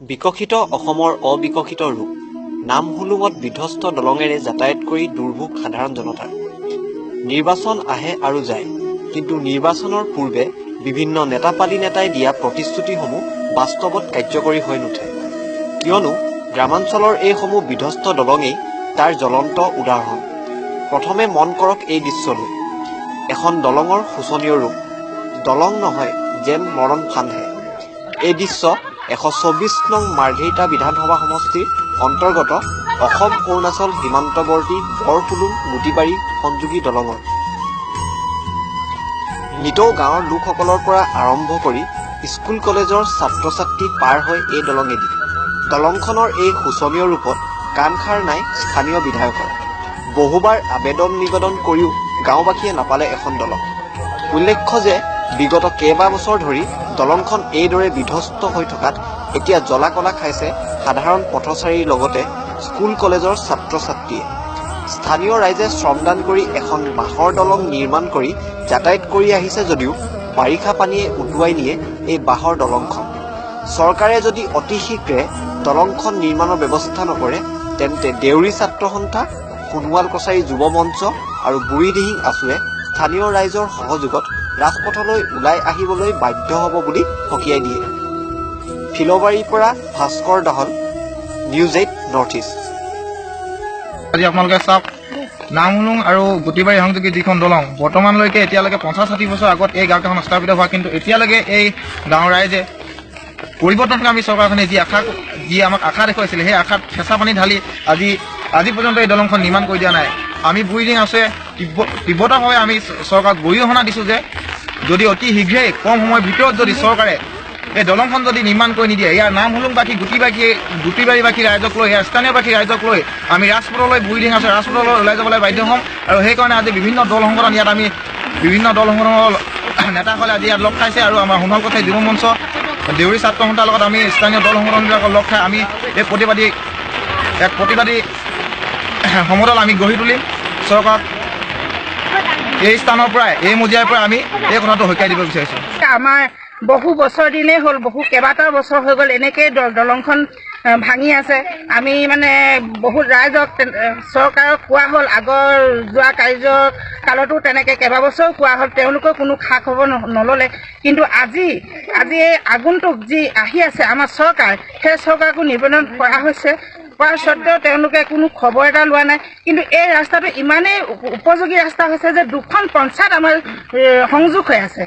বিকশিত অসমৰ অবিকশিত ৰূপ নামহুলুঙত বিধ্বস্ত দলঙেৰে যাতায়াত কৰি দুৰ্ভোগ সাধাৰণ জনতাৰ। নিৰ্বাচন আহে আৰু যায়, কিন্তু নিৰ্বাচনৰ পূৰ্বে বিভিন্ন নেতাপালি নেতাই দিয়া প্ৰতিশ্ৰুতিসমূহ বাস্তৱত কাৰ্যকৰী হৈ নুঠে। কিয়নো গ্ৰামাঞ্চলৰ এইসমূহ বিধ্বস্ত দলঙেই তাৰ জ্বলন্ত উদাহৰণ। প্ৰথমে মন কৰক এই দৃশ্যলৈ। এখন দলঙৰ শোচনীয় ৰূপ। দলং নহয়, যেন মৰণ ফান্দহে। এই দৃশ্য 124 নং মাৰ্ঘেৰিটা বিধানসভা সমষ্টিৰ অন্তৰ্গত অসম অৰুণাচল সীমান্তৱৰ্তী বৰহুলুং গুটিবাৰী সংযোগী দলঙৰ। নিতৌ গাঁৱৰ লোকসকলৰ পৰা আৰম্ভ কৰি স্কুল কলেজৰ ছাত্ৰ ছাত্ৰী পাৰ হয় এই দলঙেদি। দলংখনৰ এই শোচনীয় ৰূপত কাণসাৰ নাই স্থানীয় বিধায়কৰ। বহুবাৰ আবেদন নিবেদন কৰিও গাঁওবাসীয়ে নাপালে এখন দলং। উল্লেখ্য যে বিগত কেইবাবছৰ ধৰি দলংখন এইদৰে বিধ্বস্ত হৈ থকাত এতিয়া জ্বলা কলা খাইছে সাধাৰণ পথচাৰীৰ লগতে স্কুল কলেজৰ ছাত্ৰ ছাত্ৰীয়ে। স্থানীয় ৰাইজে শ্ৰমদান কৰি এখন বাঁহৰ দলং নিৰ্মাণ কৰি যাতায়াত কৰি আহিছে যদিও বাৰিষা পানীয়ে উটুৱাই নিয়ে এই বাঁহৰ দলংখন। চৰকাৰে যদি অতি শীঘ্ৰে দলংখন নিৰ্মাণৰ ব্যৱস্থা নকৰে তেন্তে দেউৰী ছাত্ৰ সন্থা, সোণোৱাল কছাৰী যুৱ মঞ্চ আৰু বুঢ়ীদিহিং আছুৱে স্থানীয় ৰাইজৰ সহযোগত ৰাজপথলৈ ওলাই আহিবলৈ বাধ্য হ'ব বুলি সকীয়াই দিয়ে। ফিলবাৰীৰ পৰা ভাস্কৰ দাহল, নিউজ 8 নৰ্থ ইষ্ট। আজি আপোনালোকে চাওক, নামহুলুং আৰু গুটিবাৰী সংযোগী যিখন দলং বৰ্তমানলৈকে এতিয়ালৈকে 50-60 বছৰ আগত এই গাঁওখন স্থাপিত হোৱা, কিন্তু এতিয়ালৈকে এই গাঁৱৰ ৰাইজে পৰিৱৰ্তনকামী চৰকাৰখনে যি আমাক আশা দেখুৱাইছিলে সেই আশাত ফেঁচা পানী ঢালি আজি পৰ্যন্ত এই দলংখন নিৰ্মাণ কৰি দিয়া নাই। আমি বুঢ়ীদিহিং আছুৱে তীব্ৰতাভাৱে আমি চৰকাৰক গৰিহণা দিছোঁ যে যদি অতি শীঘ্ৰেই কম সময়ৰ ভিতৰত যদি চৰকাৰে এই দলংখন যদি নিৰ্মাণ কৰি নিদিয়ে, ইয়াৰ নামহুলুংবাসী গুটিবাৰীবাসী ৰাইজক লৈ, ইয়াৰ স্থানীয়বাসী ৰাইজক লৈ আমি ৰাজপথলৈ বুঢ়ীদিহিং আছুৱে ৰাজপথলৈ ওলাই যাবলৈ বাধ্য হ'ম। আৰু সেইকাৰণে আজি বিভিন্ন দল সংগঠন ইয়াত আমি বিভিন্ন দল সংগঠনৰ নেতাসকলে আজি ইয়াত লগ খাইছে আৰু আমাৰ সোণোৱাল কছাৰী যুৱ মঞ্চ, দেউৰী ছাত্ৰ সন্থাৰ লগত আমি স্থানীয় দল সংগঠনবিলাকক লগ খাই আমি এই প্ৰতিবাদী সমদল আমি গঢ়ি তুলিম। চৰকাৰক এই স্থানৰ পৰাই, এই মজিয়াৰ পৰা আমি এই কথাটো সকীয়াই দিব বিচাৰিছোঁ। আমাৰ বহু বছৰ দিনেই হ'ল, কেইবাটাও বছৰ হৈ গ'ল এনেকেই দলংখন ভাঙি আছে। আমি বহুত ৰাইজক চৰকাৰক কোৱা হ'ল, আগৰ যোৱা কাৰ্যকালতো তেনেকৈ কেইবাবছৰো কোৱা হ'ল, তেওঁলোকেও কোনো খা খবৰ নল'লে। কিন্তু আজি এই আগন্তুক যি আহি আছে আমাৰ চৰকাৰ, সেই চৰকাৰকো নিবেদন কৰা হৈছে। কৰাৰ স্বত্তেও তেওঁলোকে কোনো খবৰ এটা লোৱা নাই। কিন্তু এই ৰাস্তাটো ইমানেই উপযোগী ৰাস্তা হৈছে যে 2খন পঞ্চায়ত আমাৰ সংযোগ হৈ আছে।